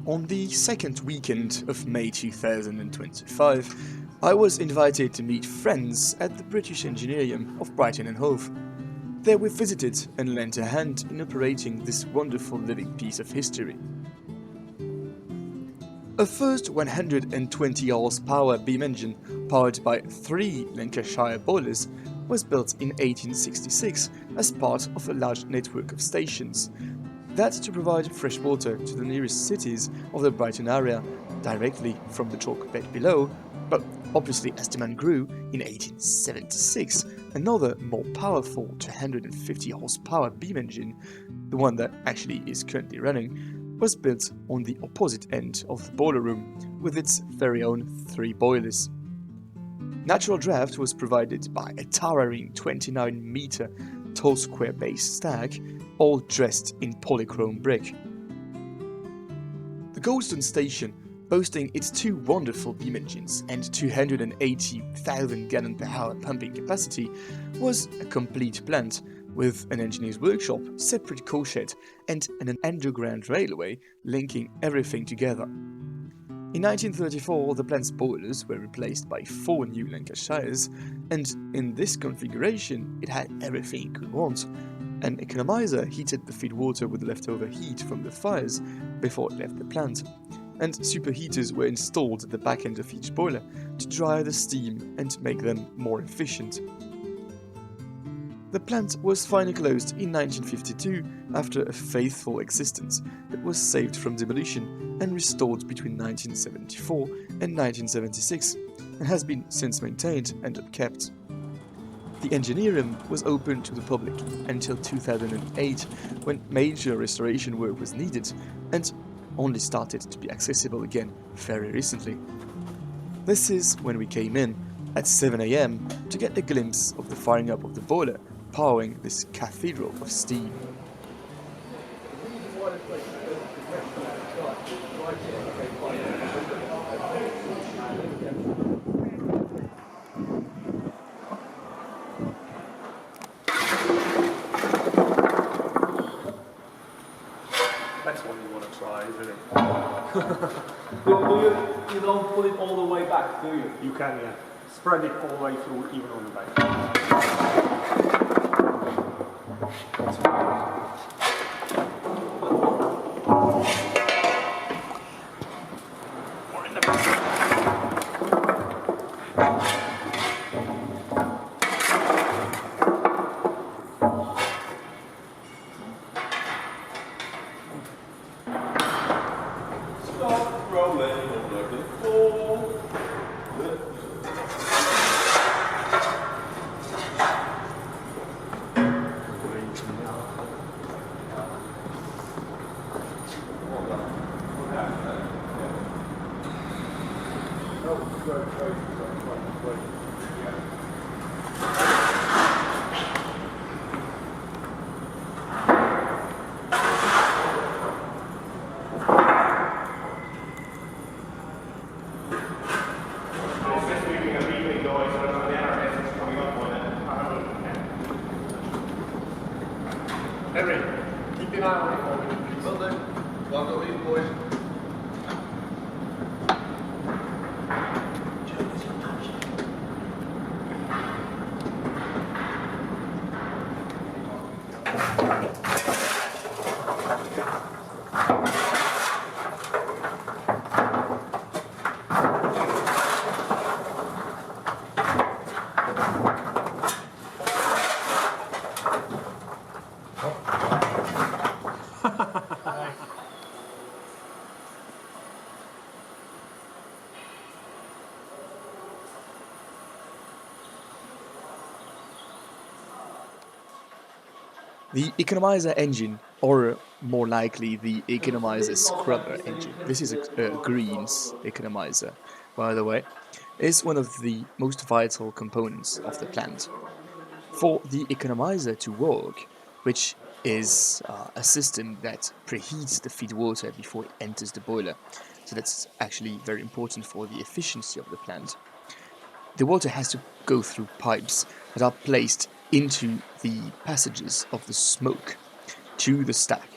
On the second weekend of May 2025, I was invited to meet friends at the British Engineerium of Brighton and Hove. There we visited and lent a hand in operating this wonderful living piece of history. A first 120 horsepower beam engine, powered by 3 Lancashire boilers, was built in 1866 as part of a large network of stations. That to provide fresh water to the nearest cities of the Brighton area, directly from the chalk bed below, but obviously as demand grew, in 1876, another more powerful 250 horsepower beam engine, the one that actually is currently running, was built on the opposite end of the boiler room, with its very own 3 boilers. Natural draft was provided by a towering 29-meter tall square base stack, all dressed in polychrome brick. The Goldstone station, boasting its 2 wonderful beam engines and 280,000 gallon per hour pumping capacity, was a complete plant, with an engineer's workshop, separate coal shed, and an underground railway linking everything together. In 1934, the plant's boilers were replaced by 4 new Lancashires, and in this configuration, it had everything it could want. An economizer heated the feed water with leftover heat from the fires before it left the plant, and superheaters were installed at the back end of each boiler to dry the steam and make them more efficient. The plant was finally closed in 1952 after a faithful existence that was saved from demolition and restored between 1974 and 1976 and has been since maintained and upkept. The Engineerium was open to the public until 2008, when major restoration work was needed, and only started to be accessible again very recently. This is when we came in at 7 AM to get a glimpse of the firing up of the boiler powering this cathedral of steam. That's one you want to try, isn't it? you don't put it all the way back, do you? You can, yeah. Spread it all the way through, even on the back. That's right. More in the back. Stop rolling over the floor. Henry, keep an eye on it for me. Will do. Well, go in, boys. The Economiser Engine, or more likely the Economiser Scrubber Engine, this is a Green's Economiser, by the way, is one of the most vital components of the plant. For the Economiser to work, which is a system that preheats the feed water before it enters the boiler, so that's actually very important for the efficiency of the plant, the water has to go through pipes that are placed into the passages of the smoke to the stack.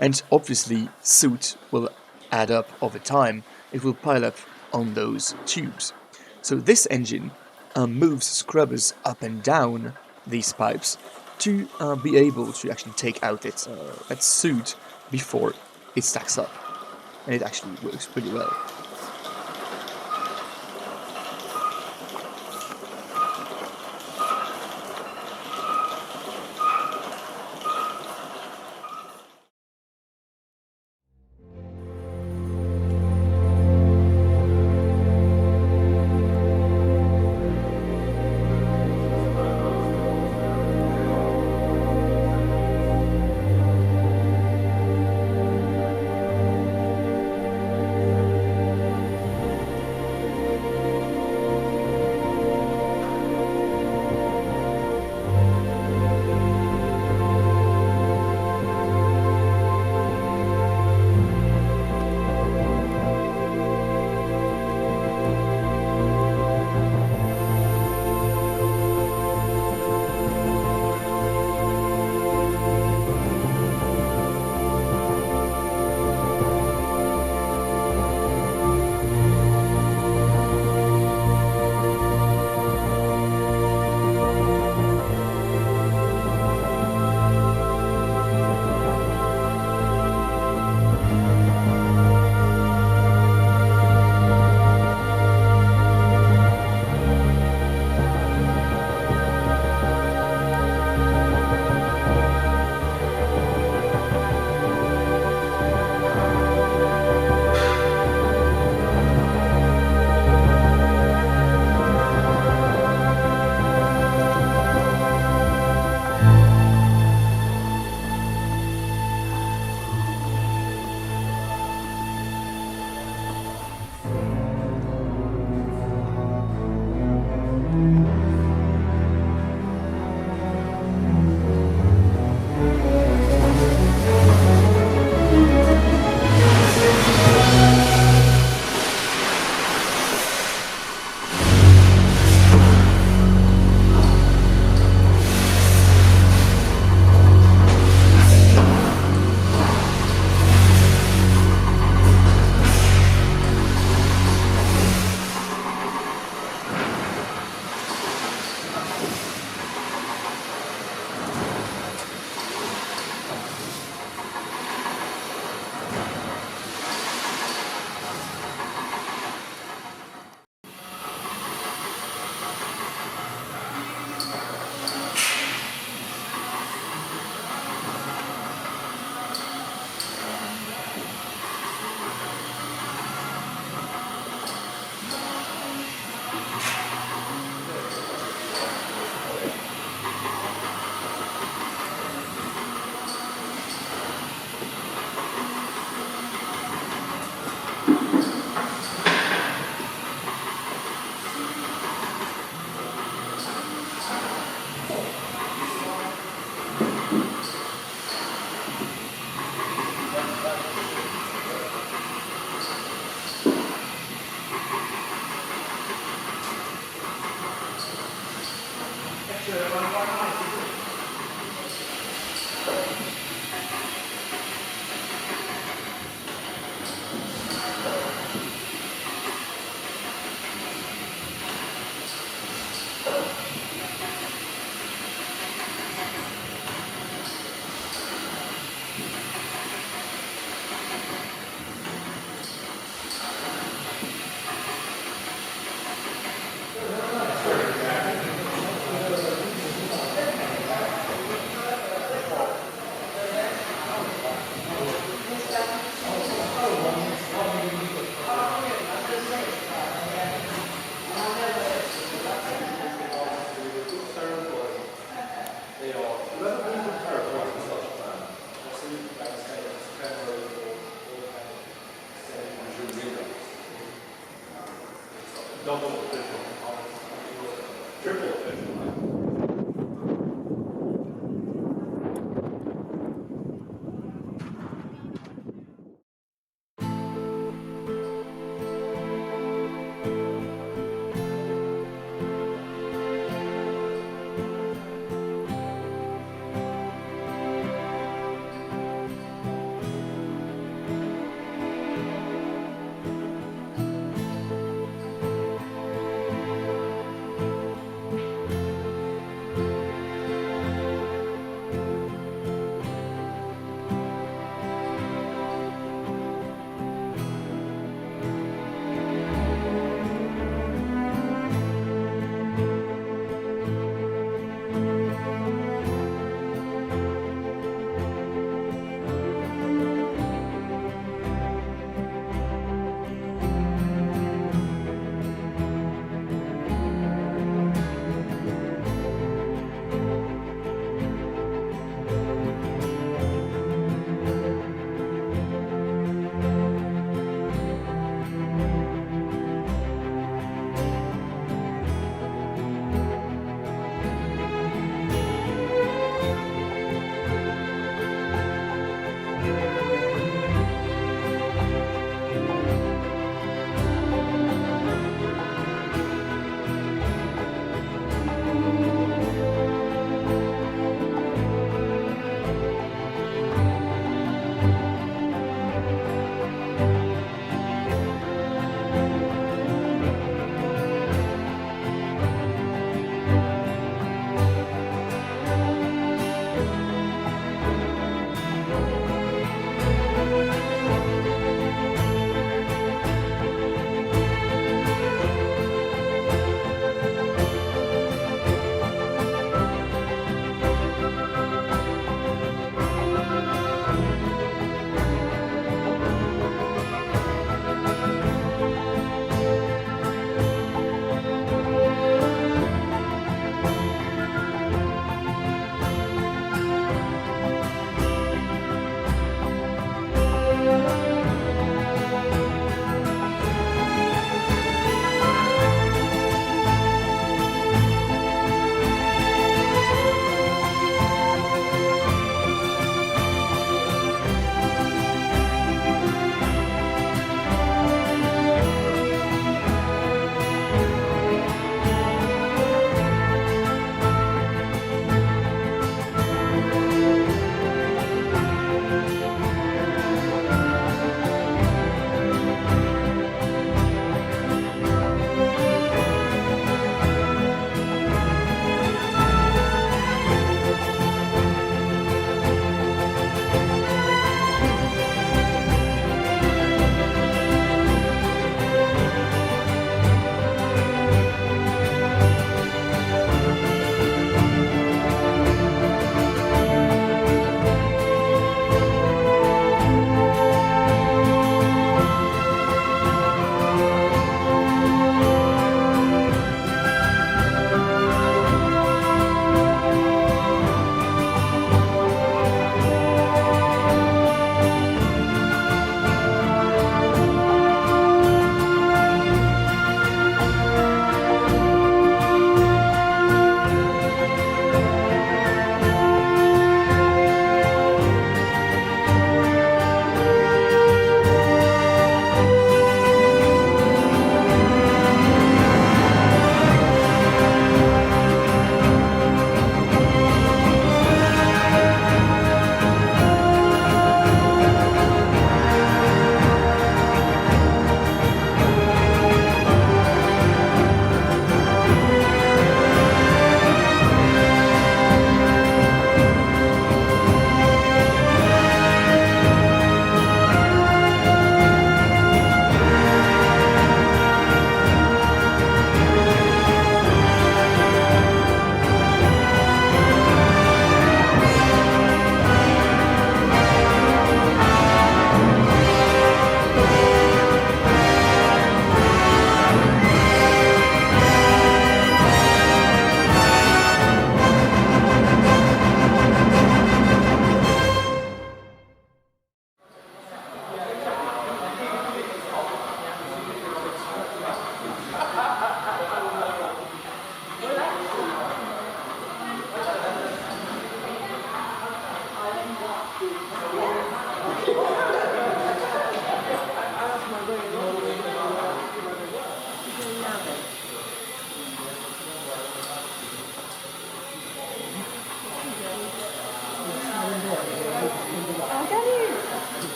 And obviously soot will add up over time, it will pile up on those tubes. So this engine moves scrubbers up and down these pipes to be able to actually take out that soot before it stacks up. And it actually works pretty well.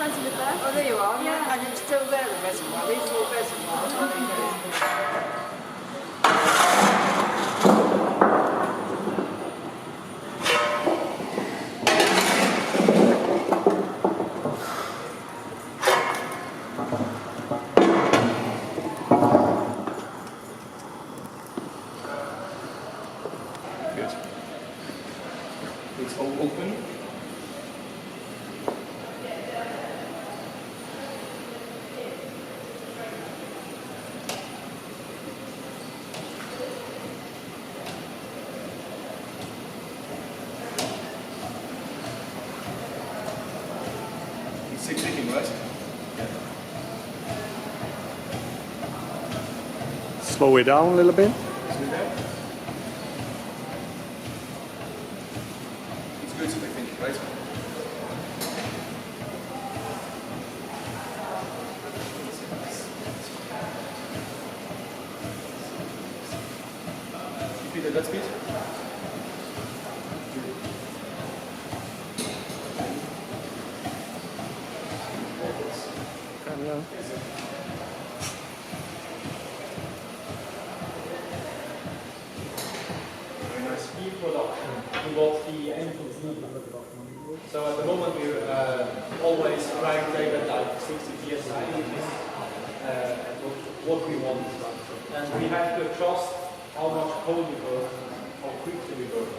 front of the bus. Oh, there you are. Yeah. And it's still there, the reservoir. These are all reservoirs. Good. It's all open. It's clicking, right? Slow it down a little bit. See that? It's good, I think, right? Keep it at that speed. Production and what the engines need. So at the moment we're always trying to take it like 60 psi, what we want. And we have to adjust how much coal we burn, how quickly we burn.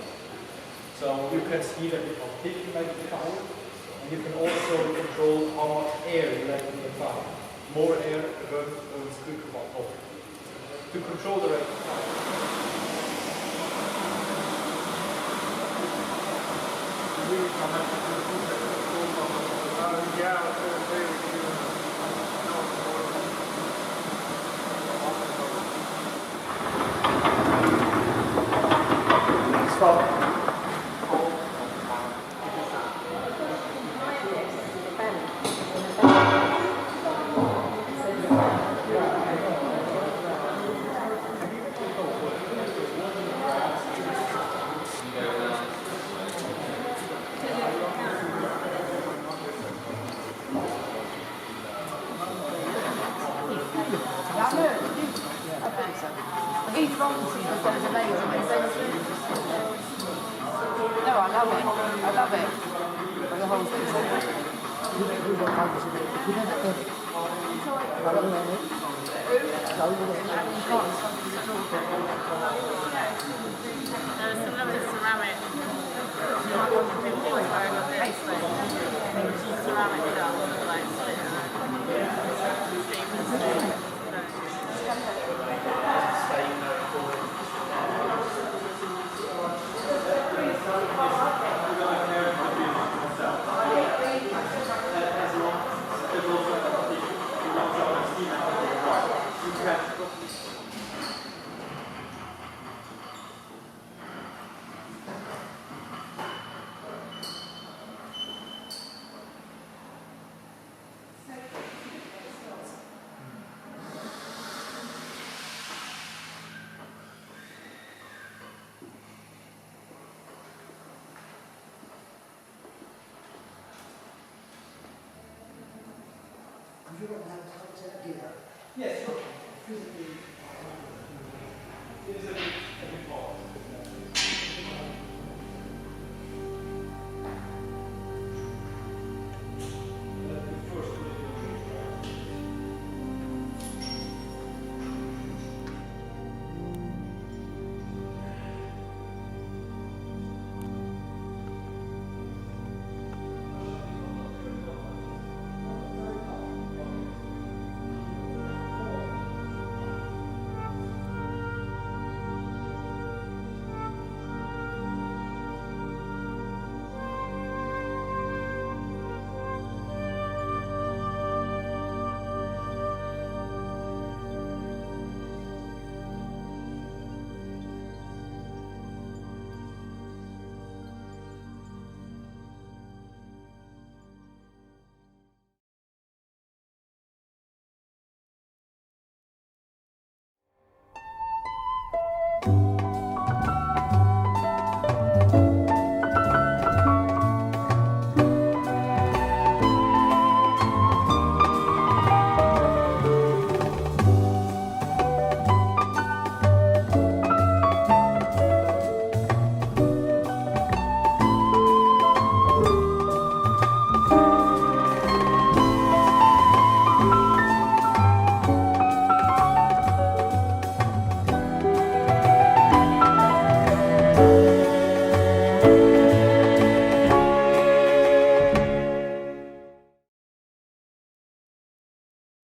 So you can speed a bit of picking like the power, and you can also control how much air you let in the fire. More air burns quicker than coal. To control the rate of fire. Each Robinson was those amazing. No, I love it. I love it. The whole thing. Some lovely ceramic. Ceramic stuff, like Yes, sure. It is a